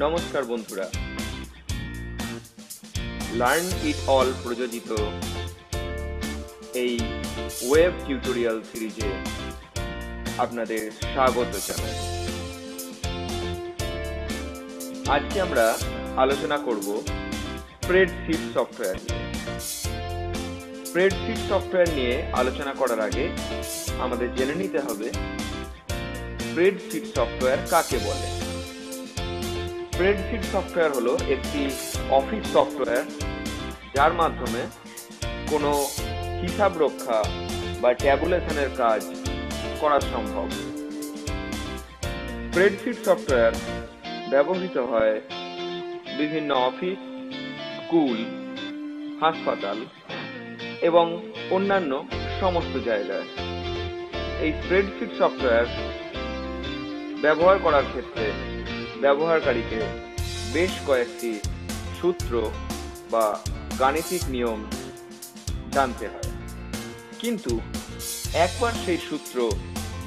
নমস্কার বন্ধুরা, learn it all প্রযোজিত এই ওয়েব টিউটোরিয়াল সিরিজে আপনাদের স্বাগত জানাই। আজকে আমরা আলোচনা করব স্প্রেডশিট সফটওয়্যার নিয়ে। স্প্রেডশিট সফটওয়্যার নিয়ে আলোচনা করার আগে আমাদের জেনে নিতে হবে স্প্রেডশিট সফটওয়্যার কাকে বলে। স্প্রেডশিট সফটওয়্যার হলো একটি অফিস সফটওয়্যার যার মাধ্যমে কোনো হিসাব রক্ষা বা ট্যাবুলেশনের কাজ করা সম্ভব। স্প্রেডশিট সফটওয়্যার ব্যবহৃত হয় বিভিন্ন অফিস, স্কুল, হাসপাতাল এবং অন্যান্য সমস্ত জায়গায়। এই স্প্রেডশিট সফটওয়্যার ব্যবহার করার ক্ষেত্রে ব্যবহারকারীকে বেশ কয়েকটি সূত্র বা গাণিতিক নিয়ম জানতে হয়, কিন্তু একবার সেই সূত্র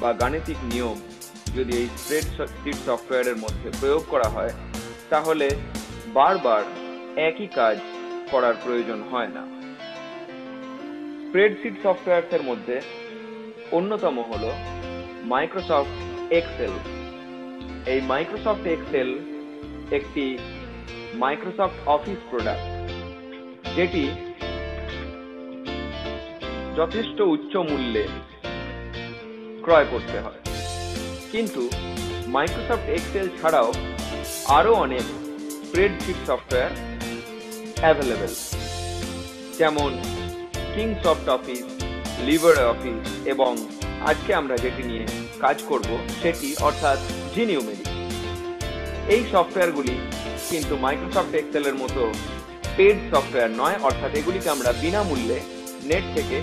বা গাণিতিক নিয়ম যদি এই স্প্রেডশিট সফটওয়্যারের মধ্যে প্রয়োগ করা হয় তাহলে বারবার একই কাজ করার প্রয়োজন হয় না। স্প্রেডশিট সফটওয়্যারের মধ্যে অন্যতম হলো মাইক্রোসফট এক্সেল। এই মাইক্রোসফট এক্সেল একটি মাইক্রোসফট অফিস প্রোডাক্ট, যেটি যথেষ্ট উচ্চ মূল্যে ক্রয় করতে হয়। কিন্তু মাইক্রোসফট এক্সেল ছাড়াও আরো অনেক স্প্রেডশিট সফটওয়্যার অ্যাভেলেবেল, যেমন কিংসফট অফিস, লিব্রে অফিস এবং আজকে আমরা যেটি নিয়ে কাজ করব সেটি অর্থাৎ জিনিউমেরিক। এই সফটওয়্যারগুলি কিন্তু মাইক্রোসফট এক্সেলের মতো পেড সফটওয়্যার নয়, অর্থাৎ এগুলিকে আমরা বিনামূল্যে নেট থেকে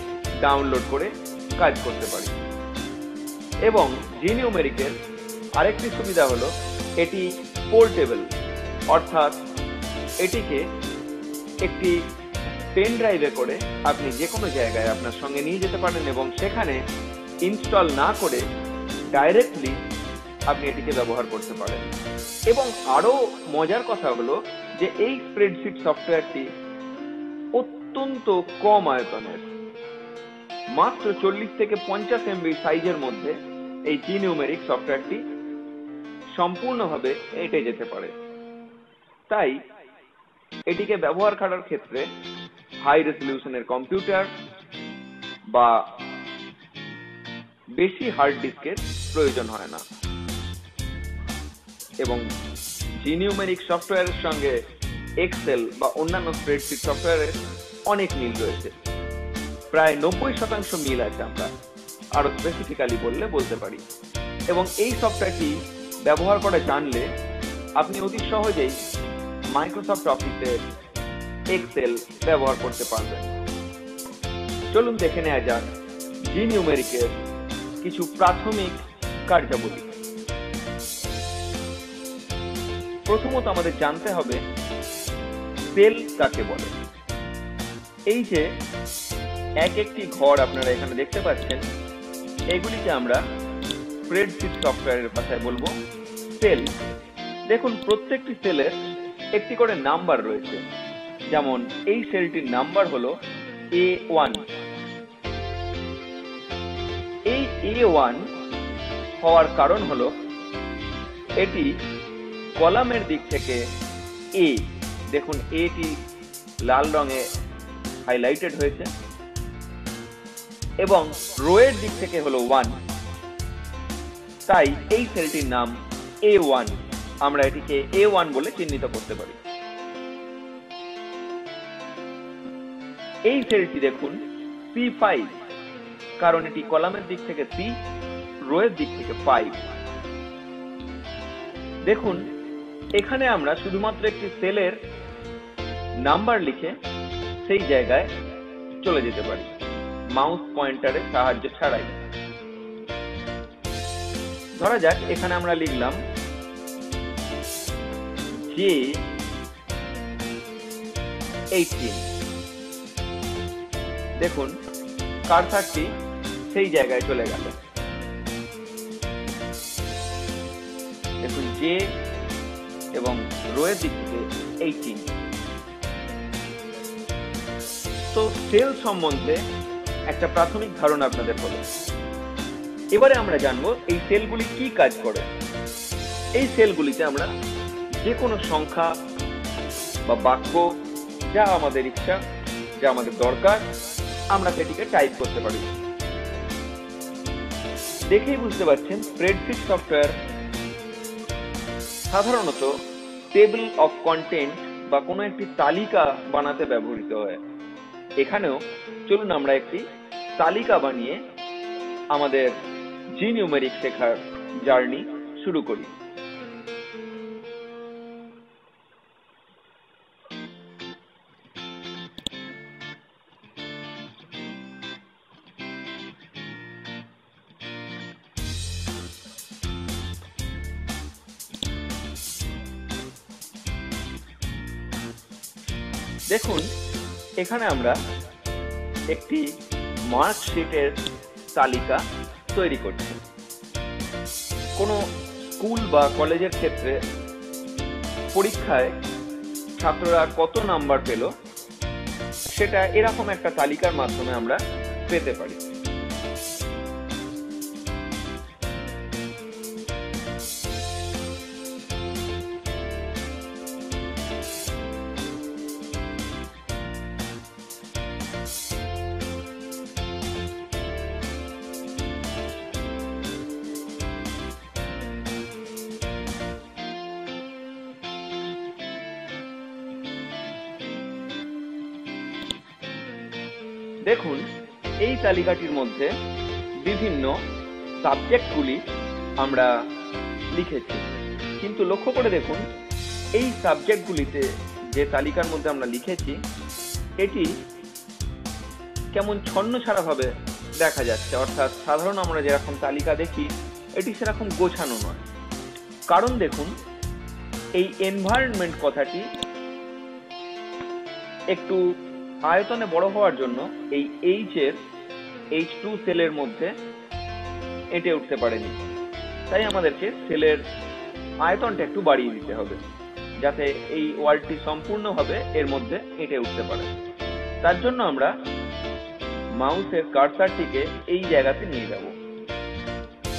ডাউনলোড করে কাজ করতে পারি। এবং জিনিউমেরিকের আরেকটি সুবিধা হলো এটি পোর্টেবল, অর্থাৎ এটিকে একটি পেন ড্রাইভে করে আপনি যে কোনো জায়গায় আপনার সঙ্গে নিয়ে যেতে পারেন এবং সেখানে ইনস্টল না করে ডাইরেক্টলি আপনি এটিকে ব্যবহার করতে পারেন। এবং আরো মজার কথা হলো যে এই স্প্রেডশিট সফটওয়্যারটি অত্যন্ত কম আয়তনের, মাত্র 40 থেকে 50 MB সাইজের মধ্যে এই জিনিউমেরিক সফটওয়্যারটি সম্পূর্ণভাবে এঁটে যেতে পারে। তাই এটিকে ব্যবহার করার ক্ষেত্রে হাই রেজলিউশনের কম্পিউটার বা বেশি হার্ড ডিস্কের প্রয়োজন হয় না। এবং জিনিউমেরিক সফটওয়্যারের সঙ্গে এক্সেল বা অন্যান্য স্প্রেডশিট সফটওয়্যারের অনেক মিল রয়েছে, প্রায় 90% মিল আছে, আমরা আরো স্পেসিফিক্যালি বলতে পারি। এবং এই সফটওয়্যারটি ব্যবহার করে জানলে আপনি অতি সহজেই মাইক্রোসফট অফিসের এক্সেল ব্যবহার করতে পারবেন। চলুন দেখে নেওয়া যাক জিনিউমেরিকের কিছু প্রাথমিক কার্যাবলী। প্রথমত আমাদের জানতে হবে সেল কাকে বলে। এই যে একটি ঘর আপনারা এখানে দেখতে পাচ্ছেন, এগুলিকে আমরা স্প্রেডশিট সফটওয়্যারের ভাষায় বলবো সেল। দেখুন, প্রত্যেকটি সেলের একটি করে নাম্বার রয়েছে। যেমন এই সেলটির নাম্বার হলো A1। এই A1 হওয়ার কারণ হলো এটি কলামের দিক থেকে এ, দেখুন এটি লাল রঙে হাইলাইটেড হয়েছে, এবং রোয়ের দিক থেকে হলো 1, তাই এই সেলটির নাম A1। আমরা এটিকে A1 বলে চিহ্নিত করতে পারি। এই সেলটি দেখুন C5, কারণ এটি কলামের দিক থেকে C, রোয়ের দিক থেকে 5। দেখুন, এখানে আমরা শুধুমাত্র একটি সেলের নাম্বার লিখে সেই জায়গায় চলে যেতে পারি মাউস পয়েন্টারের সাহায্য ছাড়াই। ধরা যাক এখানে আমরা লিখলাম J18। দেখুন কার্সারটি সেই জায়গায় চলে গেল। দেখুন এবং রোয়ের দিক থেকে 18। তো সেল সম্বন্ধে একটা প্রাথমিক ধারণা আপনাদের হলো। এবারে আমরা জানবো এই সেলগুলি কি কাজ করে। এই সেলগুলিতে আমরা যে কোনো সংখ্যা বা বাক্য, যা আমাদের ইচ্ছা, যা আমাদের দরকার, আমরা সেটিকে টাইপ করতে পারি। দেখেই বুঝতে পারছেন স্প্রেডশিট সফটওয়্যার সাধারণত টেবিল অফ কন্টেন্ট বা কোনো একটি তালিকা বানাতে ব্যবহৃত হয়। এখানেও চলুন আমরা একটি তালিকা বানিয়ে আমাদের জিনিউমেরিক শেখার জার্নি শুরু করি। দেখুন, এখানে আমরা একটি মার্কশিটের তালিকা তৈরি করছি। কোনো স্কুল বা কলেজের ক্ষেত্রে পরীক্ষায় ছাত্ররা কত নাম্বার পেল, সেটা এরকম একটা তালিকার মাধ্যমে আমরা পেতে পারি। দেখুন, এই তালিকাটির মধ্যে বিভিন্ন সাবজেক্টগুলি আমরা লিখেছি, কিন্তু লক্ষ্য করে দেখুন এই সাবজেক্টগুলিতে যে তালিকার মধ্যে আমরা লিখেছি এটি কেমন ছন্নছাড়া ভাবে দেখা যাচ্ছে। অর্থাৎ সাধারণ আমরা যেরকম তালিকা দেখি এটি সেরকম গোছানো নয়। কারণ দেখুন, এই এনভায়রনমেন্ট কথাটি একটু আয়তনে বড় হওয়ার জন্য এই H2 সেলের মধ্যে এঁটে উঠতে পারেনি। তাই আমাদেরকে সেলের আয়তনটা একটু বাড়িয়ে দিতে হবে, যাতে এই ওয়ার্ডটি সম্পূর্ণভাবে এর মধ্যে এঁটে উঠতে পারে। তার জন্য আমরা মাউসের কার্সারটিকে এই জায়গাতে নিয়ে যাব।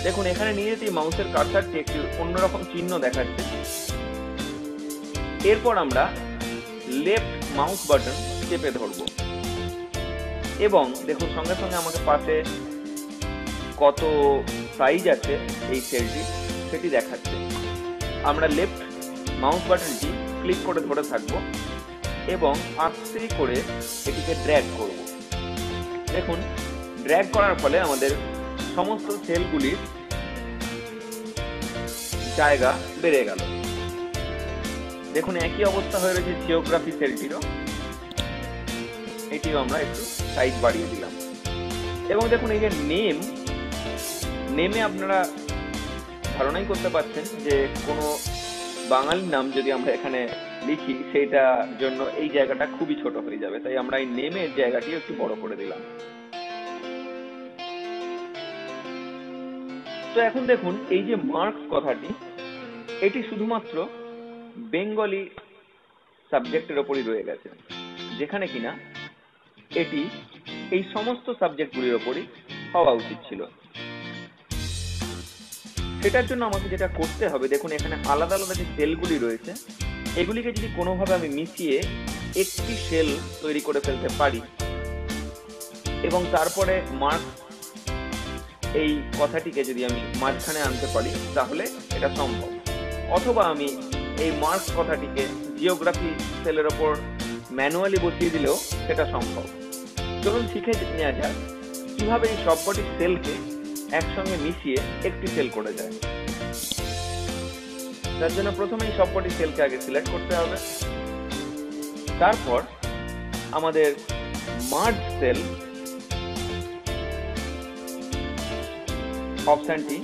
দেখুন, এখানে নিয়ে যেতেই মাউসের কার্সারটি একটি অন্যরকম চিহ্ন দেখাচ্ছে। এরপর আমরা লেফট মাউস বাটন চেপে ধরব এবং দেখুন সঙ্গে সঙ্গে আমাকে পাশে কত সাইজ আছে এই সেলটি সেটি দেখাচ্ছে। আমরা লেফট মাউস বাটনটি ক্লিক করে ধরে থাকব এবং আস্তে করে এটিকে ড্র্যাগ করব। দেখুন, ড্র্যাগ করার ফলে আমাদের সমস্ত সেলগুলির জায়গা বেড়ে গেল। দেখুন, একই অবস্থা হয়ে রয়েছে জিওগ্রাফি সেলটিরও। এটিও আমরা একটু সাইজ বাড়িয়ে দিলাম। এবং দেখুন, এই যে নেমে আপনারা ধারণাই করতে পারছেন যে কোনো বাঙালির নাম যদি আমরা এখানে লিখি সেইটার জন্য এই জায়গাটা খুবই ছোট হয়ে যাবে। তাই আমরা এই নেমের জায়গাটি একটু বড় করে দিলাম। তো এখন দেখুন, এই যে মার্কস কথাটি এটি শুধুমাত্র বেঙ্গলি সাবজেক্টের ওপরই রয়ে গেছে, যেখানে কিনা এটি এই সমস্ত সাবজেক্টগুলির ওপরই হওয়া উচিত ছিল। সেটার জন্য আমাকে যেটা করতে হবে, দেখুন এখানে আলাদা আলাদা যে সেলগুলি রয়েছে এগুলিকে যদি কোনোভাবে আমি মিশিয়ে একটি সেল তৈরি করে ফেলতে পারি এবং তারপরে মার্কস এই কথাটিকে যদি আমি মাঝখানে আনতে পারি তাহলে এটা সম্ভব। অথবা আমি এই মার্কস কথাটিকে জিওগ্রাফি সেলের ওপর ম্যানুয়ালি বসিয়ে দিলেও সেটা সম্ভব। চলুন শিখে নেওয়া যাক কিভাবে এই সবকটি সেলকে একসঙ্গে মিশিয়ে একটি সেল করে যায়। তার জন্য প্রথমেই সবকটি সেলকে আগে সিলেক্ট করতে হবে। তারপর আমাদের মার্জ সেল অপশনটি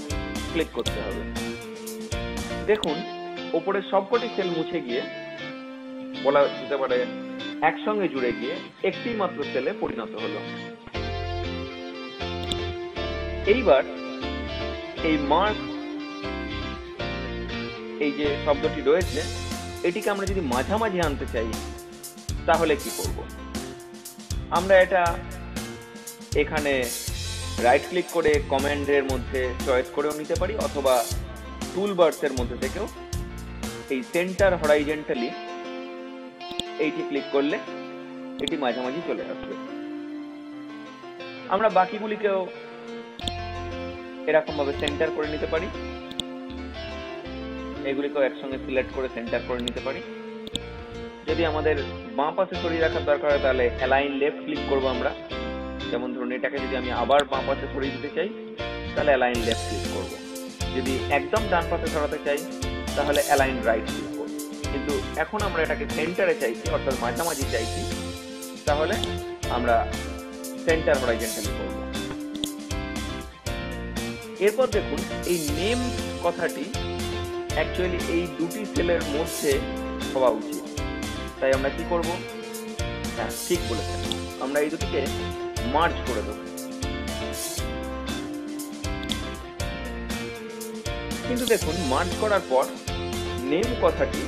ক্লিক করতে হবে। দেখুন, উপরের সবকটি সেল মুছে গিয়ে বলা যেতে পারে একসঙ্গে জুড়ে গিয়ে একটি মাত্র সেলে পরিণত হলো। এইবার এই মার্ক এই যে শব্দটি রয়েছে এটিকে আমরা যদি মাঝামাঝি আনতে চাই তাহলে কি করব? আমরা এটা এখানে রাইট ক্লিক করে কমান্ডের মধ্যে চয়েস করেও নিতে পারি, অথবা টুল বারসের মধ্যে থেকেও এই সেন্টার হরাইজন্টালি এইটি ক্লিক করলে এটি মাঝামাঝি চলে আসবে। আমরা বাকিগুলিকেও এরকম ভাবে সেন্টার করে নিতে পারি, এগুলিকেও একসঙ্গে সিলেক্ট করে সেন্টার করে নিতে পারি। যদি আমাদের বাঁ পাশে সরিয়ে রাখার দরকার হয় তাহলে অ্যালাইন লেফট ক্লিক করবো আমরা। যেমন ধরুন এটাকে যদি আমি আবার বাঁ পাশে সরিয়ে দিতে চাই তাহলে অ্যালাইন লেফট ক্লিক করবো। যদি একদম ডান পাশে সরাতে চাই তাহলে অ্যালাইন রাইট ক্লিক করবো। কিন্তু এখন আমরা এটাকে সেন্টারে চাইছি, অর্থাৎ মাঝামাঝি চাইছি, তাহলে আমরা সেন্টার হরাইজন্টালি করব। এরপর দেখুন এই নেম কথাটি অ্যাকচুয়ালি এই দুটি সেলের মধ্যে হওয়া উচিত। তাই আমরা কি করব? হ্যাঁ, ঠিক বলেছেন, আমরা এই দুটিকে মার্জ করে দেব। কিন্তু দেখুন মার্জ করার পর নেম কথাটি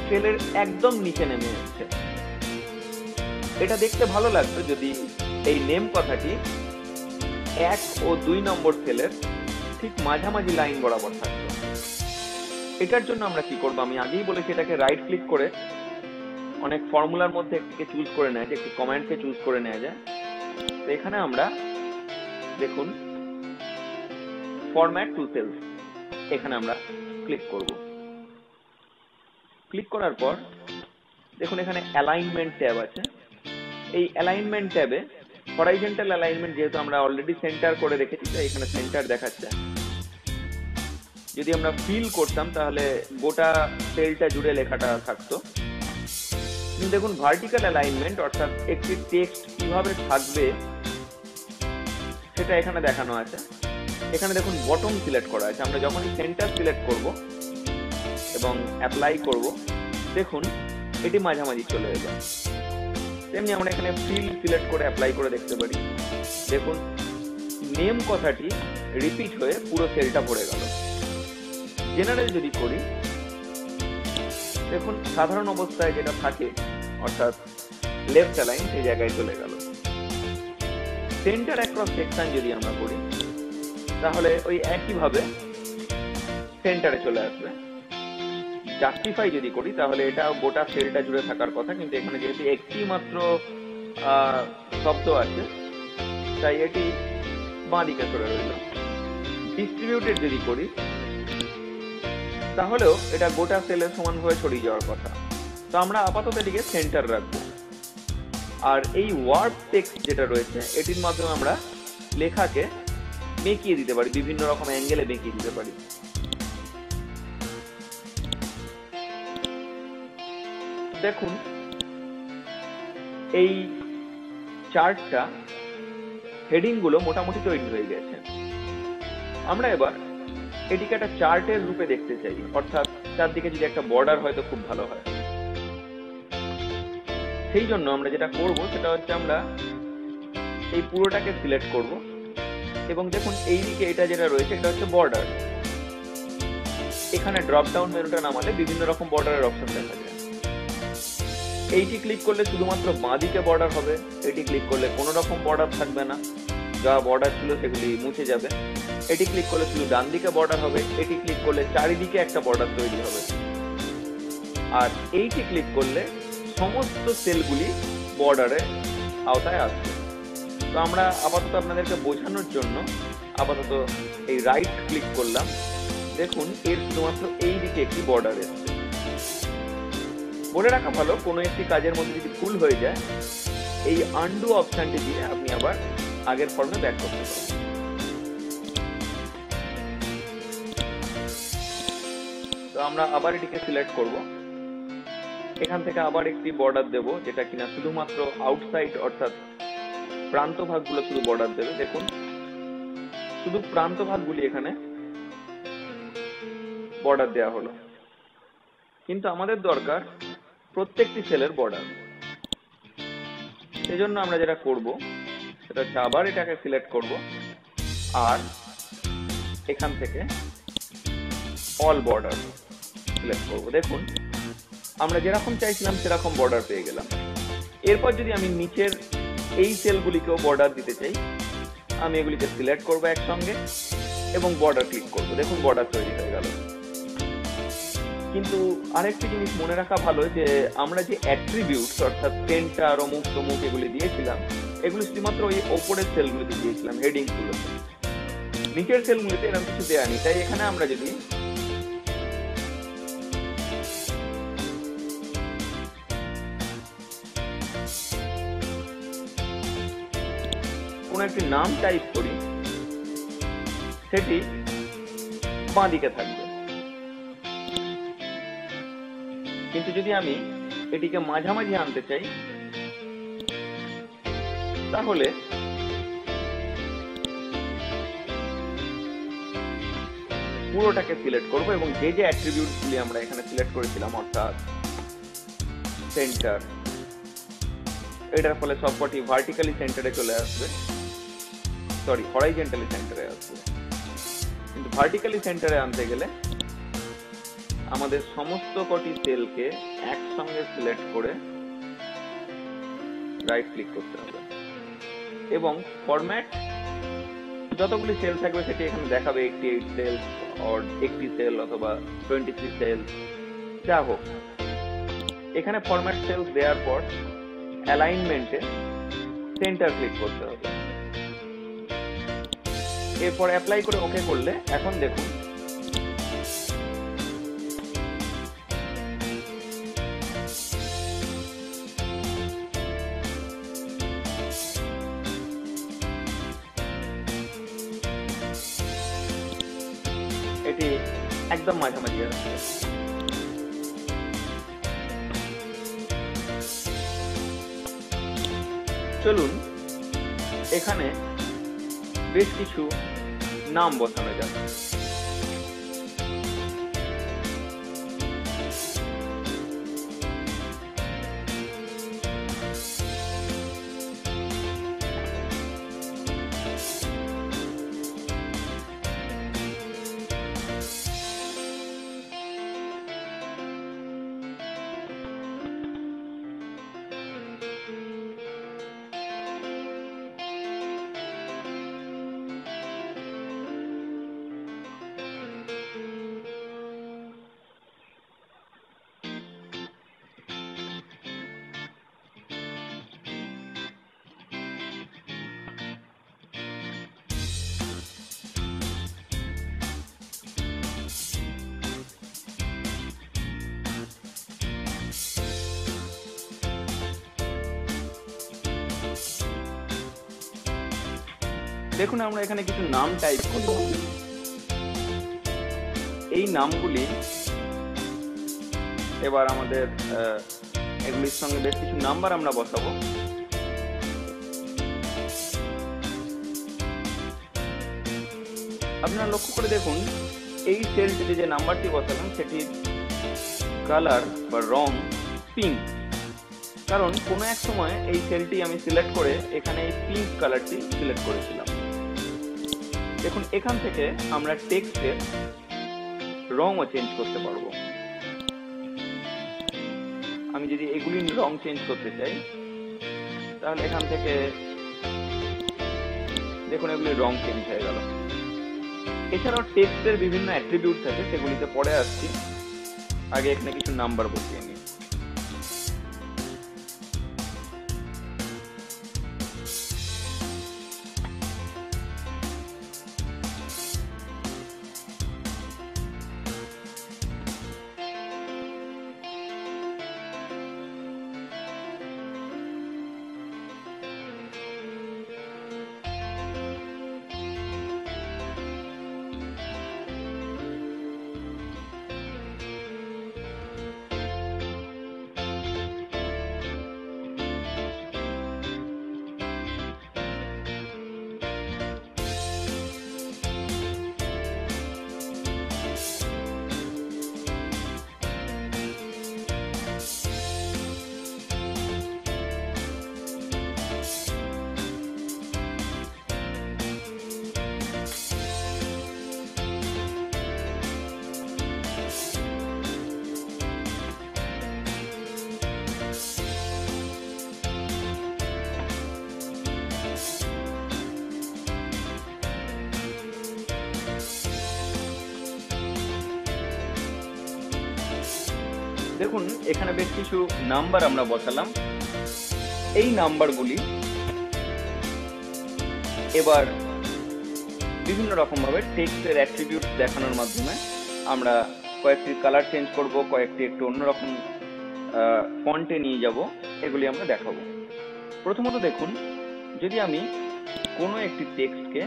সেলের একদম নিচে নেমে এসেছে। এটা দেখতে ভালো লাগতো যদি এই নেম কথাটি 1 ও 2 নম্বর সেলের ঠিক মাঝামাঝি লাইন বরাবর থাকতো। এটার জন্য আমরা কি করব? আমি আগেই বলেছি এটাকে রাইট ক্লিক করে অনেক ফর্মুলার মধ্যে একটিকে চুজ করে নেওয়া যায়, একটি কমান্ডকে চুজ করে নেওয়া যায়। তো এখানে আমরা দেখুন ফরম্যাট টু সেলস, এখানে আমরা ক্লিক করব। ক্লিক করার পর দেখুন এখানে অ্যালাইনমেন্ট ট্যাব আছে। এই অ্যালাইনমেন্ট ট্যাবে হরাইজন্টাল অ্যালাইনমেন্ট যেহেতু আমরা অলরেডি সেন্টার করে রেখেছি, তাই এখানে সেন্টার দেখাচ্ছে। যদি আমরা ফিল করতাম তাহলে গোটা সেলটা জুড়ে লেখাটা থাকতো। দেখুন ভার্টিক্যাল অ্যালাইনমেন্ট, অর্থাৎ একটি টেক্সট কিভাবে থাকবে সেটা এখানে দেখানো আছে। এখানে দেখুন বটম সিলেক্ট করা আছে। আমরা যখনই সেন্টার সিলেক্ট করব এবং অ্যাপ্লাই করব, দেখুন এটি মাঝামাঝি চলে এলো। তেমনি আমরা এখানে ফিল সিলেক্ট করে অ্যাপ্লাই করে দেখতে পারি। দেখুন নেম কথাটি রিপিট হয়ে পুরো সেলটা ভরে গেল। জেনারেল যদি করি, দেখুন সাধারণ অবস্থায় যেটা থাকে অর্থাৎ লেফট অ্যালাইন সেই জায়গায় চলে গেল। সেন্টার অ্যাক্রস সেকশন যদি আমরা করি তাহলে ওই একইভাবে সেন্টারে চলে আসবে। জাস্টিফাই যদি করি তাহলে এটা গোটা সেলটা জুড়ে থাকার কথা, কিন্তু এখানে যেহেতু একটি মাত্র শব্দ আছে তাই এটি বাঁ দিকে সরে রইল। ডিস্ট্রিবিউটেড যদি করি তাহলেও এটা গোটা সেলের সমান হয়ে ছড়িয়ে যাওয়ার কথা। তো আমরা আপাতত এটিকে সেন্টার রাখবো। আর এই ওয়ার্ড টেক্সট যেটা রয়েছে এটির মাধ্যমে আমরা লেখাকে বেঁকিয়ে দিতে পারি, বিভিন্ন রকম অ্যাঙ্গেলে বেঁকিয়ে দিতে পারি। দেখুন এই চার্টটা হেডিং গুলো মোটামুটি তৈরি হয়ে গেছে। আমরা এবার এটিকে একটা চার্টের রূপে দেখতে চাই, অর্থাৎ চারদিকে যদি একটা বর্ডার হয় তো খুব ভালো হয়। সেই জন্য আমরা যেটা করব সেটা হচ্ছে আমরা এই পুরোটাকে সিলেক্ট করব এবং দেখুন এইদিকে এটা যেটা রয়েছে এটা হচ্ছে বর্ডার। এখানে ড্রপ ডাউন মেনুটা নামালে বিভিন্ন রকম বর্ডারের অপশন দেখা যায়। এইটি ক্লিক করলে শুধুমাত্র বাঁ দিকে বর্ডার হবে, এটি ক্লিক করলে কোনো রকম বর্ডার থাকবে না, যা বর্ডার ছিল সেগুলি মুছে যাবে। এটি ক্লিক করলে শুধু ডান দিকে বর্ডার হবে, এটি ক্লিক করলে চারিদিকে একটা বর্ডার তৈরি হবে। আর এইটি ক্লিক করলে সমস্ত সেলগুলি বর্ডারের আওতায় আসবে। তো আমরা আপাতত আপনাদেরকে বোঝানোর জন্য আপাতত এই রাইট ক্লিক করলাম। দেখুন এর শুধুমাত্র এই দিকে একটি বর্ডার এসছে। বলে রাখা ভালো, কোনো একটি কাজের মধ্যে যদি ভুল হয়ে যায় এই আনডু অপশনটি দিয়ে আপনি আবার আগের ফর্মে ব্যাক করতে পারেন। তো আমরা আবার এটিকে সিলেক্ট করব। এখান থেকে আবার একটি বর্ডার দেব যেটা কিনা শুধুমাত্র আউটসাইড অর্থাৎ প্রান্ত ভাগগুলো শুধু বর্ডার দেবে। দেখুন শুধু প্রান্ত ভাগগুলি এখানে বর্ডার দেওয়া হলো, কিন্তু আমাদের দরকার প্রত্যেকটি সেলের বর্ডার। সেজন্য আমরা যেটা করব সেটা হচ্ছে আবার এটাকে সিলেক্ট করব আর এখান থেকে অল বর্ডার সিলেক্ট করব। দেখুন আমরা যেরকম চাইছিলাম সেরকম বর্ডার পেয়ে গেলাম। এরপর যদি আমি নিচের এই সেলগুলিকেও বর্ডার দিতে চাই, আমি এগুলিকে সিলেক্ট করব একসঙ্গে এবং বর্ডার ক্লিক করব। দেখুন বর্ডার তৈরি হয়ে গেল। কিন্তু আরেকটি জিনিস মনে রাখা ভালো যে আমরা যে অ্যাট্রিবিউটস অর্থাৎ সেন্টার, অমুক তমুক এগুলি দিয়েছিলাম, এগুলো শুধুমাত্র ওই ওপরের সেলগুলিতে দিয়েছিলাম, হেডিংস গুলোতে। নিচের সেলগুলিতে এরকম কিছু দেওয়া নেই। তাই এখানে আমরা যদি কোন একটি নাম টাইপ করি, সেটি বাঁ দিকে থাকবে। কিন্তু যদি আমি এটিকে মাঝামাঝি আনতে চাই, তাহলে পুরোটাকে সিলেক্ট করব এবং যে যে অ্যাট্রিবিউটগুলি আমরা এখানে সিলেক্ট করেছিলাম অর্থাৎ সেন্টার, এটার ফলে সবকটি ভার্টিক্যালি সেন্টারে চলে আসবে, সরি হরাইজন্টালি সেন্টারে আসবে। কিন্তু ভার্টিক্যালি সেন্টারে আনতে গেলে আমাদের সমস্ত কটি সেলকে একসঙ্গে সিলেক্ট করে রাইট ক্লিক করতে হবে এবং ফরম্যাট যতগুলি সেল থাকবে সেটি এখানে দেখাবে 88 সেল or 80 সেল অথবা 23 সেল, যা হোক। এখানে ফরম্যাট সেলস দেওয়ার পর অ্যালাইনমেন্টে সেন্টার ক্লিক করতে হবে। এরপর অ্যাপ্লাই করে ওকে করলে এখন দেখুন এটি একদম মাঝামাঝি আসছে। চলুন এখানে বেশ কিছু নাম বসানো যাক। দেখুন আমরা এখানে কিছু নাম টাইপ করব। এই নামগুলি এবার আমাদের এগুলির সঙ্গে বেশ কিছু নাম্বার আমরা বসাবো। আপনারা লক্ষ্য করে দেখুন এই সেলটিতে যে নাম্বারটি বসালাম সেটির কালার বা রং পিঙ্ক, কারণ কোনো এক সময় এই সেলটি আমি সিলেক্ট করে এখানে এই পিঙ্ক কালারটি সিলেক্ট করেছিলাম। দেখুন এখান থেকে আমরা টেক্সটের রংও চেঞ্জ করতে পারবো। আমি যদি এগুলির রং চেঞ্জ করতে চাই তাহলে এখান থেকে দেখুন এগুলির রং চেঞ্জ হয়ে গেল। এছাড়াও টেক্সটের বিভিন্ন অ্যাট্রিবিউটস আছে, সেগুলিতে পরে আসছি। আগে এখানে কিছু নাম্বার বসিয়ে নিই। দেখুন এখানে বেশ কিছু নাম্বার আমরা বসালাম। এই নাম্বারগুলি এবার বিভিন্ন রকম ভাবে টেক্সটের অ্যাট্রিবিউটস দেখানোর মাধ্যমে আমরা কয়েকটি কালার চেঞ্জ করব, কয়েকটি একটু অন্যরকম ফন্টে নিয়ে যাব, এগুলি আমরা দেখাবো। প্রথমত দেখুন, যদি আমি কোনো একটি টেক্সটকে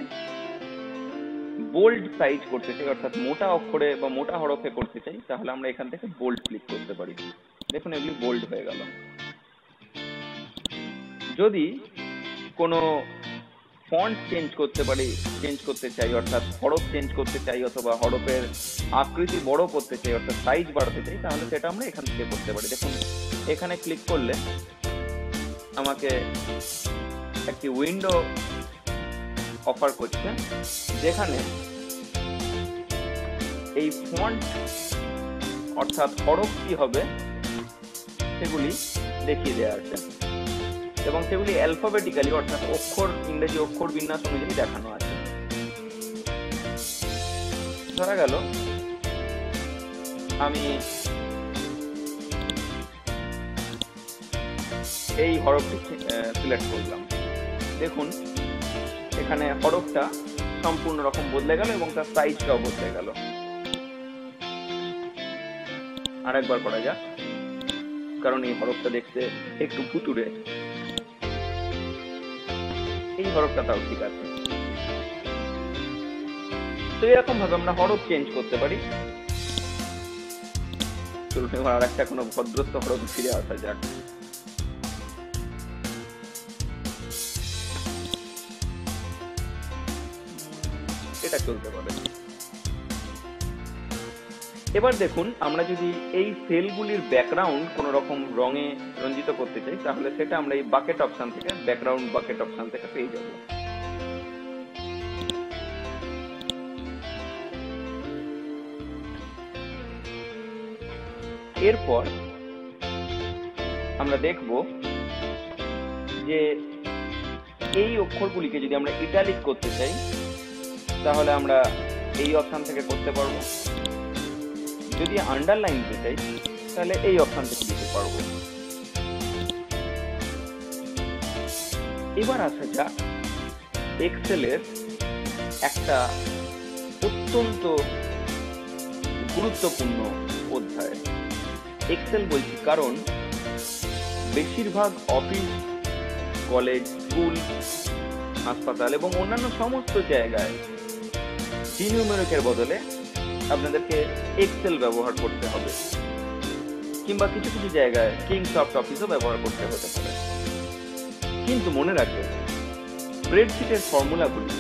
বোল্ড সাইজ করতে চাই, অর্থাৎ মোটা অক্ষরে বা মোটা হরফে করতে চাই, তাহলে আমরা এখান থেকে বোল্ড ক্লিক করতে পারি। দেখুন এগুলি বোল্ড হয়ে গেল। যদি কোনো ফন্ট চেঞ্জ করতে চাই, অর্থাৎ হরফ চেঞ্জ করতে চাই, অথবা হরফের আকৃতি বড় করতে চাই, অর্থাৎ সাইজ বাড়াতে চাই, তাহলে সেটা আমরা এখান থেকে করতে পারি। দেখুন এখানে ক্লিক করলে আমাকে একটি উইন্ডো অফার করছে, যেখানে এই ফন্ট অর্থাৎ হরফ কি হবে সেগুলি দেখিয়ে দেওয়া আছে, এবং সেগুলি অ্যালফাবেটিক্যালি অর্থাৎ ইংরেজি অক্ষর বিন্যাস অনুযায়ী দেখানো আছে। ধরা গেল আমি এই হরফটি সিলেক্ট করলাম। দেখুন এখানে হরফটা সম্পূর্ণ রকম বদলে গেল এবং তার সাইজটাও বদলে গেল। আরেকবার করা যাক, কারণ এই হরফটা দেখতে একটু ভুতুড়ে। এই হরফটা তাও ঠিক আছে। তো এরকম ভাবে আমরা হরফ চেঞ্জ করতে পারি। চলুন এবার আর একটা কোনো ভদ্রস্থ হরফ ফিরে আসা যাক। এটা চলতে পারে। এবার দেখুন, আমরা যদি এই সেলগুলির ব্যাকগ্রাউন্ড কোন রকম রঙে রঞ্জিত করতে চাই, তাহলে সেটা আমরা এই বাকেট অপশন থেকে, ব্যাকগ্রাউন্ড বাকেট অপশন থেকে পেয়ে যাব। এরপর আমরা দেখব যে এই অক্ষরগুলিকে যদি আমরা ইটালিক করতে চাই, তাহলে আমরা এই অপশন থেকে করতে পারবো। যদি আন্ডারলাইন দিতে চাই, তাহলে এই অপশন থেকে দিতে পারবো। এবার আসা যাক এক্সেলের একটা অত্যন্ত গুরুত্বপূর্ণ অধ্যায়। এক্সেল বলছি কারণ বেশিরভাগ অফিস, কলেজ, স্কুল, হাসপাতাল এবং অন্যান্য সমস্ত জায়গায় নিউমেরিকের বদলে আপনাদেরকে এক্সেল ব্যবহার করতে হবে, কিংবা কিছু কিছু জায়গায় কিংসফট অফিসও ব্যবহার করতে হতে পারে। কিন্তু মনে রাখবেন, স্প্রেডশিটের ফর্মুলাগুলি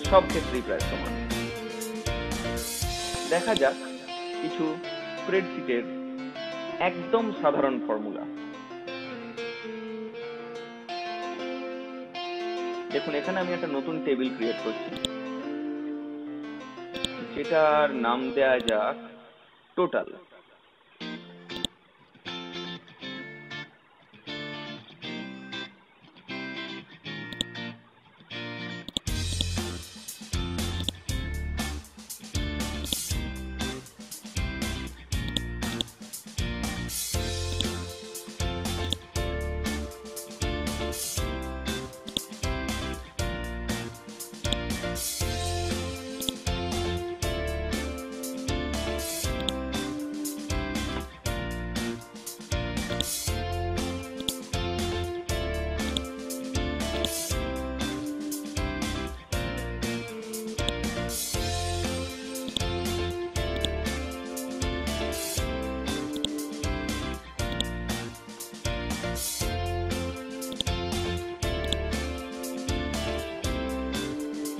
সব ক্ষেত্রেই প্রায় সমান। দেখা যাক কিছু স্প্রেডশিটের একদম সাধারণ ফর্মুলা। দেখুন এখানে আমি একটা নতুন টেবিল ক্রিয়েট করছি, যেটার নাম দেয়া যাক টোটাল।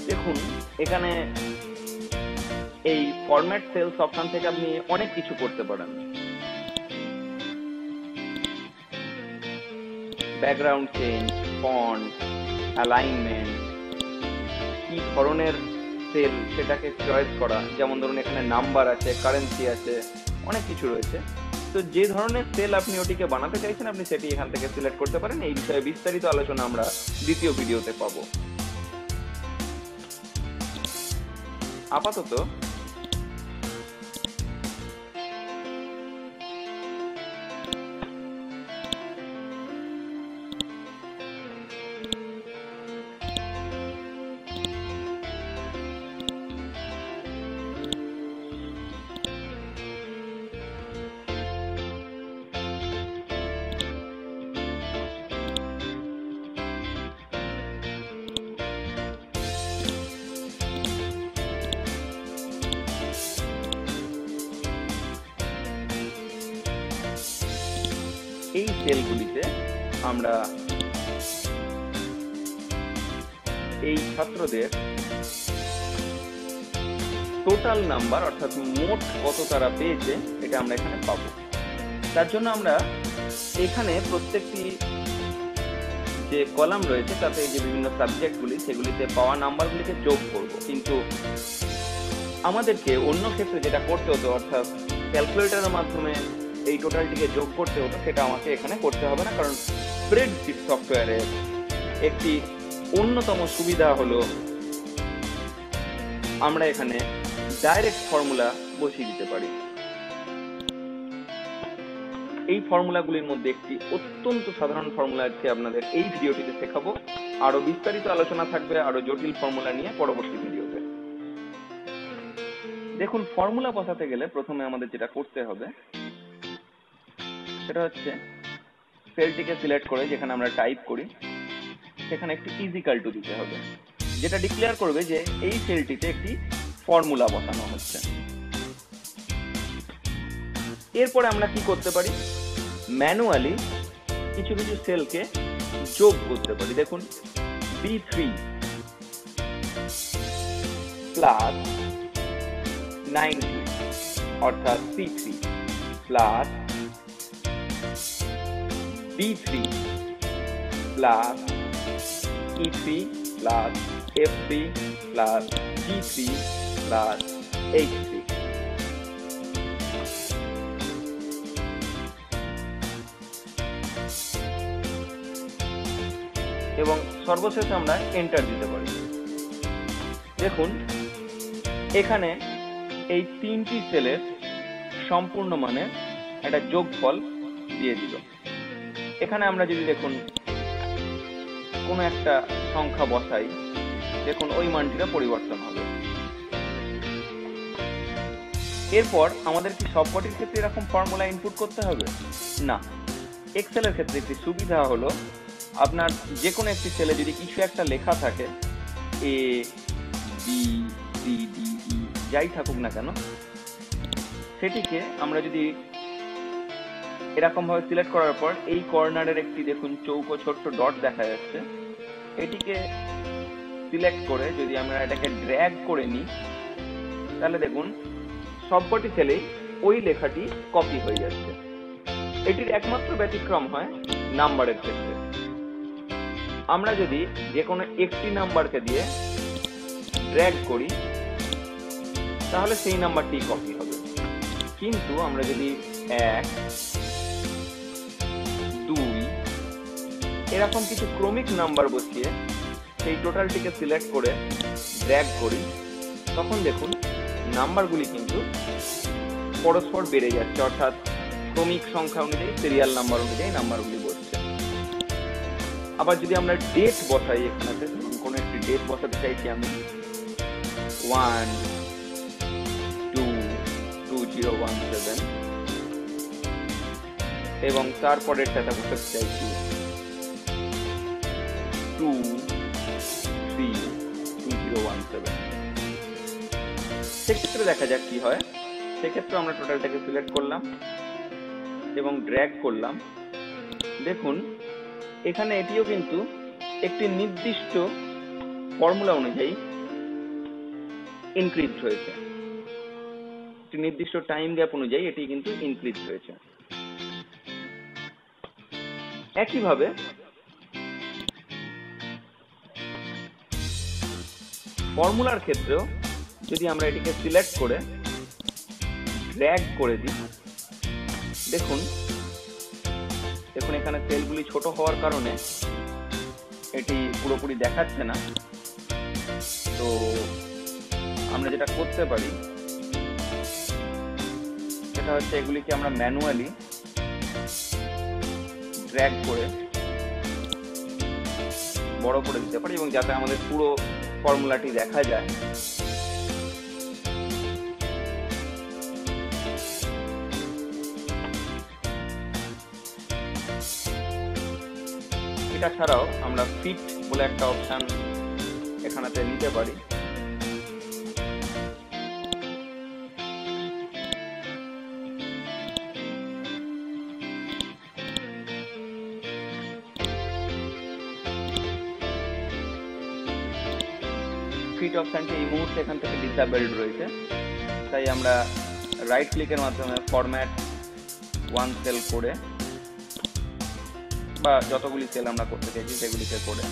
দেখুন এখানে এই ফরম্যাট সেলস অপশন থেকে আপনি অনেক কিছু করতে পারেন। ব্যাকগ্রাউন্ড চেঞ্জ, ফন্ট, অ্যালাইনমেন্ট, কি ধরনের সেল সেটাকে চয়েস করা। যেমন ধরুন এখানে নাম্বার আছে, কারেন্সি আছে, অনেক কিছু রয়েছে। তো যে ধরনের সেল আপনি ওটিকে বানাতে চাইছেন, আপনি সেটি এখান থেকে সিলেক্ট করতে পারেন। এই বিষয়ে বিস্তারিত আলোচনা আমরা দ্বিতীয় ভিডিওতে পাবো। আপাতত সেলগুলিতে আমরা এই ছাত্রদের টোটাল নাম্বার অর্থাৎ মোট কত তারা পেয়েছে এটা আমরা এখানে পাবো। তার জন্য আমরা এখানে প্রত্যেকটি যে কলাম রয়েছে তাতে যে বিভিন্ন সাবজেক্টগুলি সেগুলিতে পাওয়া নাম্বারগুলিকে যোগ করব। কিন্তু আমাদেরকে অন্য ক্ষেত্রে যেটা করতে হতো অর্থাৎ ক্যালকুলেটরের মাধ্যমে এই টোটালটিকে যোগ করতে হতো, সেটা আমাকে এখানে করতে হবে না, কারণ স্প্রেডশিট সফটওয়্যারের একটি অন্যতম সুবিধা হলো আমরা এখানে ডাইরেক্ট ফর্মুলা বসিয়ে দিতে পারি। এই ফর্মুলাগুলির মধ্যে একটি অত্যন্ত সাধারণ ফর্মুলা আজকে আপনাদের এই ভিডিওটিতে শেখাবো। আরো বিস্তারিত আলোচনা থাকবে আরো জটিল ফর্মুলা নিয়ে পরবর্তী ভিডিওতে। দেখুন, ফর্মুলা বসাতে গেলে প্রথমে আমাদের যেটা করতে হবে সেটা হচ্ছে সেলটিকে সিলেক্ট করে যেখানে আমরা টাইপ করি সেখানে একটি ইজিক্যাল টু দিতে হবে, যেটা ডিক্লেয়ার করবে যে এই সেলটিতে একটি ফর্মুলা বসানো হচ্ছে। এরপরে আমরা কি করতে পারি, ম্যানুয়ালি কিছু কিছু সেলকে যোগ করতে পারি। দেখুন, B3 প্লাস 90 অর্থাৎ C3 plus B3 plus E3 plus F3 plus G3 plus H3। এবং সর্বশেষে আমরা এন্টার দিতে পারি। দেখুন, এখানে এই তিনটি সেলের সম্পূর্ণ মানে একটা যোগফল দিয়ে দিল। এখানে আমরা যদি দেখুন কোনো একটা সংখ্যা বসাই, দেখুন ওই মানটিটা পরিবর্তন হবে। এরপর আমাদের কি সবকটির ক্ষেত্রে এরকম ফর্মুলা ইনপুট করতে হবে? না। এক্সেলের ক্ষেত্রে একটি সুবিধা হলো আপনার যে কোনো একটি সেলে যদি কিছু একটা লেখা থাকে, A B C D E যাই থাকুক না কেন, সেটিকে আমরা যদি এরকম ভাবে সিলেক্ট করার পর এই কর্নারের একটি দেখুন চৌকো ছোট্ট ডট দেখা যাচ্ছে, এটিকে সিলেক্ট করে যদি আমরা এটাকে ড্র্যাগ করে নিই তাহলে দেখুন সবকটি সেলেই ওই লেখাটি কপি হয়ে যাচ্ছে। এটির একমাত্র ব্যতিক্রম হয় নাম্বারের ক্ষেত্রে। আমরা যদি যে কোনো একটি নাম্বারকে দিয়ে ড্র্যাগ করি তাহলে সেই নাম্বারটি কপি হবে, কিন্তু আমরা যদি 1 2 এরকম কিছু ক্রমিক নাম্বার বসিয়ে সেই টোটালটিকে সিলেক্ট করে ড্র্যাগ করি তখন দেখুন নাম্বারগুলি কিন্তু পরস্পর বেড়ে যাচ্ছে, অর্থাৎ ক্রমিক সংখ্যা অনুযায়ী সিরিয়াল নাম্বার অনুযায়ী নাম্বারগুলি বসছে। আবার যদি আমরা ডেট বসাই, এখানে কোনো একটি ডেট বসাতে চাইছি আমি 1/2/2017 এবং তারপরেরটা বসাতে চাইছি 2/3/2017। সেক্ষেত্রে দেখা যাক কি হয়। সেক্ষেত্রে আমরা টোটালটাকে সিলেক্ট করলাম এবং ড্র্যাগ করলাম। দেখুন এখানে এটিও কিন্তু একটি নির্দিষ্ট ফর্মুলা অনুযায়ী ইনক্রিজ হয়েছে, একটি নির্দিষ্ট টাইম গ্যাপ অনুযায়ী এটি কিন্তু ইনক্রিজ হয়েছে। একইভাবে ফর্মুলার ক্ষেত্রেও যদি আমরা এটিকে সিলেক্ট করে ড্র্যাগ করে দিই, দেখুন এখানে সেলগুলি ছোট হওয়ার কারণে এটি পুরোপুরি দেখাচ্ছে না। তো আমরা যেটা করতে পারি সেটা হচ্ছে এগুলিকে আমরা ম্যানুয়ালি ড্র্যাগ করে বড় করে দিতে পারি এবং যাতে আমাদের পুরো ফর্মুলাটি দেখা যায়। এটা ছাড়াও আমরা ফিট বলে একটা অপশন এখানেতে নিতে পারি। ফিট অপশনটি এই মুহূর্তে এখান থেকে ডিসেবলড রয়েছে, তাই আমরা রাইট ক্লিকের মাধ্যমে ফরম্যাট ওয়ান সেল করে বা যতগুলি সেল আমরা করতে চাইছি সেগুলিকে করে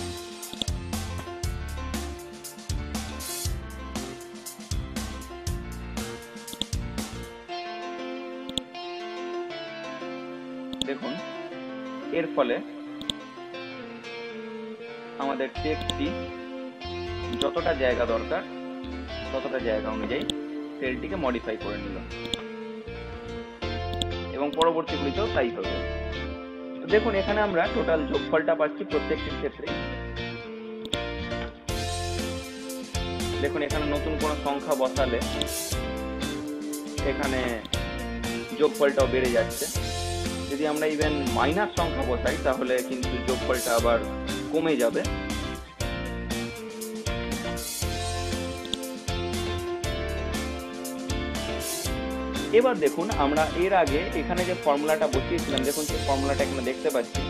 দেখুন এর ফলে আমাদের টেক্সটটি যতটা জায়গা দরকার ততটা জায়গা অনুযায়ী সেলটিকে মডিফাই করে নিল এবং পরবর্তীগুলিতেও তাই হবে। দেখুন এখানে আমরা টোটাল যোগফলটা পাচ্ছি প্রত্যেকটির ক্ষেত্রেই। দেখুন এখানে নতুন কোনো সংখ্যা বসালে এখানে যোগফলটাও বেড়ে যাচ্ছে। যদি আমরা ইভেন মাইনাস সংখ্যা বসাই তাহলে কিন্তু যোগফলটা আবার কমে যাবে। এবার দেখুন আমরা এর আগে এখানে যে ফর্মুলাটা বসিয়েছিলাম, দেখুন সেই ফর্মুলাটা এখানে দেখতে পাচ্ছি।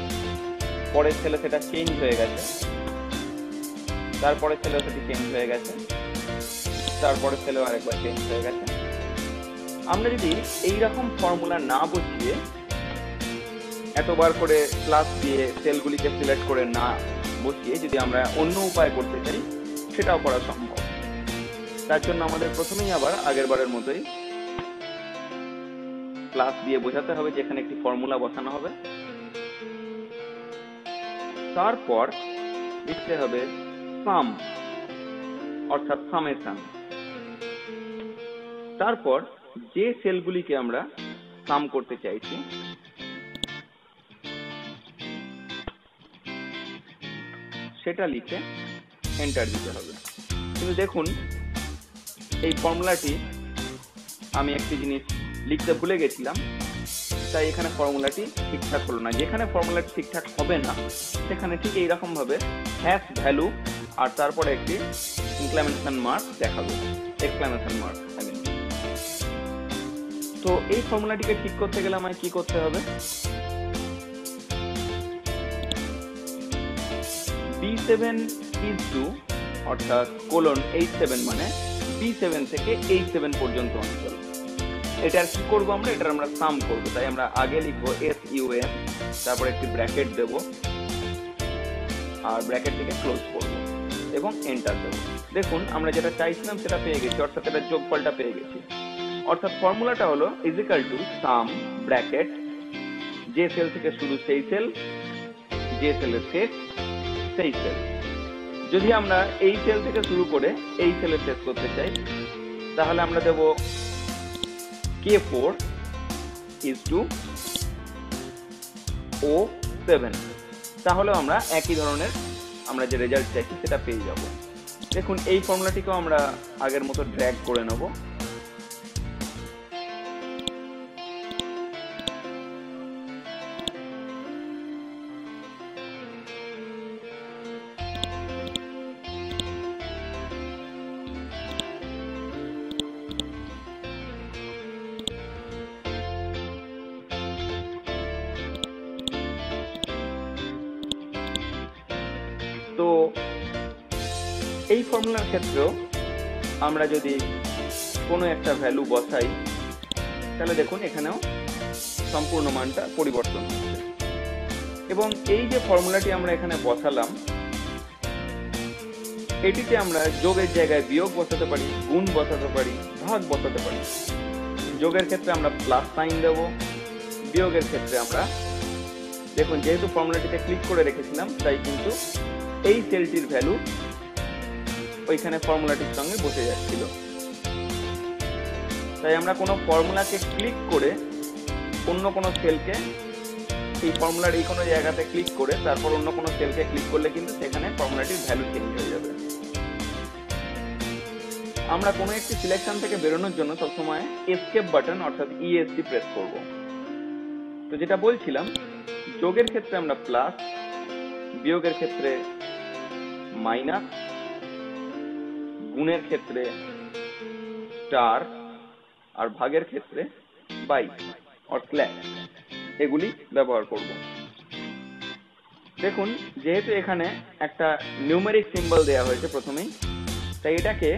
পরের সেলে সেটা চেঞ্জ হয়ে গেছে, তারপরের সেলেও সেটি চেঞ্জ হয়ে গেছে, তারপরের সেলেও আরেকবার চেঞ্জ হয়ে গেছে। আমরা যদি এইরকম ফর্মুলা না বসিয়ে এতবার করে প্লাস দিয়ে সেলগুলিকে সিলেক্ট করে না বসিয়ে যদি আমরা অন্য উপায় করতে চাই সেটাও করা সম্ভব। তার জন্য আমাদের প্রথমেই আবার আগের বারের মতোই প্লাস দিয়ে বোঝাতে হবে যে এখানে একটি ফর্মুলা বসানো হবে, তারপর লিখতে হবে সাম অর্থাৎ সামেশন। তারপর যে সেলগুলিকে আমরা সাম করতে চাইছি সেটা লিখে এন্টার দিতে হবে। কিন্তু দেখুন এই ফর্মুলাটি আমি একটি জিনিস লিখতে ভুলে গেছিলাম, তাই এখানে ফর্মুলাটি ঠিকঠাক হলো না। যেখানে ফর্মুলাটি ঠিকঠাক হবে না সেখানে ঠিক এইরকম ভাবে হ্যাশ ভ্যালু আর তারপরে একটি এক্সক্লামেশন মার্ক দেখাবে, এক্সক্লামেশন মার্ক। তো এই ফর্মুলাটিকে ঠিক করতে গেলে আমায় কি করতে হবে? B7 is to অর্থাৎ কোলন H7 মানে B7 থেকে H7 পর্যন্ত অঞ্চল। এটার কি করবো আমরা? এটার আমরা সাম করবো, তাই আমরা আগে লিখবো SUM, তারপর একটি ব্র্যাকেট দেব আর ব্র্যাকেটটিকে ক্লোজ করব এবং এন্টার দেব। দেখুন আমরা যেটা চাইছিলাম সেটা পেয়ে গেছি, অর্থাৎ এটা যোগফলটা পেয়ে গেছি। অর্থাৎ ফর্মুলাটা হলো ইজিক্যাল টু সাম ব্র্যাকেট যে সেল থেকে শুরু সেই সেল, যে সেলের শেষ সেই সেল। যদি আমরা এই সেল থেকে শুরু করে এই সেলে শেষ করতে চাই তাহলে আমরা দেব K4 is to O7, তাহলে আমরা একই ধরনের আমরা যে রেজাল্ট চাইছি সেটা পেয়ে যাব। দেখুন এই ফর্মুলাটিকেও আমরা আগের মতো ড্র্যাগ করে নেব। তো এই ফর্মুলার ক্ষেত্রেও আমরা যদি কোনো একটা ভ্যালু বসাই তাহলে দেখুন এখানেও সম্পূর্ণ মানটা পরিবর্তন হচ্ছে। এবং এই যে ফর্মুলাটি আমরা এখানে বসালাম এটিতে আমরা যোগের জায়গায় বিয়োগ বসাতে পারি, গুণ বসাতে পারি, ভাগ বসাতে পারি। যোগের ক্ষেত্রে আমরা প্লাস সাইন দেব, বিয়োগের ক্ষেত্রে আমরা দেখুন যেহেতু ফর্মুলাটিতে ক্লিক করে রেখেছিলাম তাই কিন্তু এই সেলটির ভ্যালু ওইখানে ফর্মুলাটির সঙ্গে বসে যাচ্ছিল। তাই আমরা কোনো ফর্মুলাকে ক্লিক করে অন্য কোনো সেলকে এই ফর্মুলার এই কোনো জায়গাতে ক্লিক করে তারপর অন্য কোনো সেলকে ক্লিক করলে কিন্তু সেখানে ফর্মুলাটির ভ্যালু চেঞ্জ হয়ে যাবে। আমরা কোনো একটি সিলেকশন থেকে বেরোনোর জন্য সবসময় এসকেপ বাটন অর্থাৎ ESC প্রেস করব। তো যেটা বলছিলাম, যোগের ক্ষেত্রে আমরা প্লাস, বিয়োগের ক্ষেত্রে মাইনাস, গুণের ক্ষেত্রে স্টার আর ভাগের ক্ষেত্রে বাই অর স্ল্যাশ এগুলি ব্যবহার করব। দেখুন যেহেতু এখানে একটা নিউমেরিক সিম্বল দেওয়া হয়েছে প্রথমেই, তাই এটাকে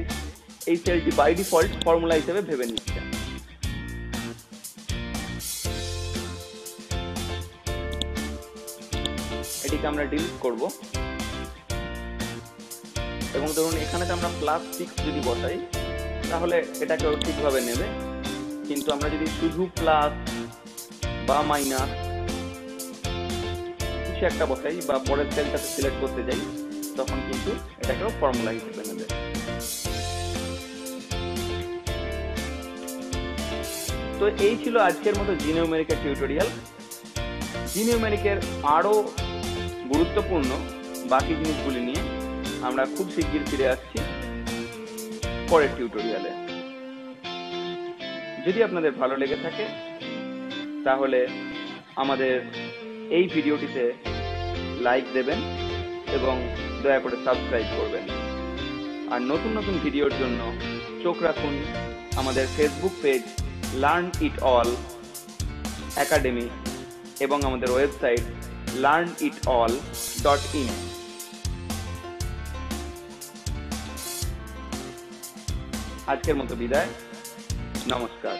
এই সেলটি বাই ডিফল্ট ফর্মুলা হিসেবে ভেবে নিচ্ছে। এটিকে আমরা ডিলিট করব এবং ধরুন এখানে আমরা +6 যদি বসাই তাহলে এটাকেও ঠিকভাবে নেবে, কিন্তু আমরা যদি শুধু প্লাস বা মাইনাস কিছু একটা বসাই বা পরের সেলটাতে সিলেক্ট করতে যাই তখন কিন্তু এটাকেও ফর্মুলা হিসেবে নেবে। তো এই ছিল আজকের মতো জিনিউমেরিকের টিউটোরিয়াল। জিনিউমেরিকের আরো গুরুত্বপূর্ণ বাকি জিনিসগুলি নিয়ে আমরা খুব শিগগির ফিরে আসছি পরের টিউটোরিয়ালে। যদি আপনাদের ভালো লেগে থাকে তাহলে আমাদের এই ভিডিওটিতে লাইক দেবেন এবং দয়া করে সাবস্ক্রাইব করবেন। আর নতুন নতুন ভিডিওর জন্য চোখ রাখুন আমাদের Facebook page learn it all academy এবং আমাদের ওয়েবসাইট learnitall.in। আজকের মতো বিদায়, নমস্কার।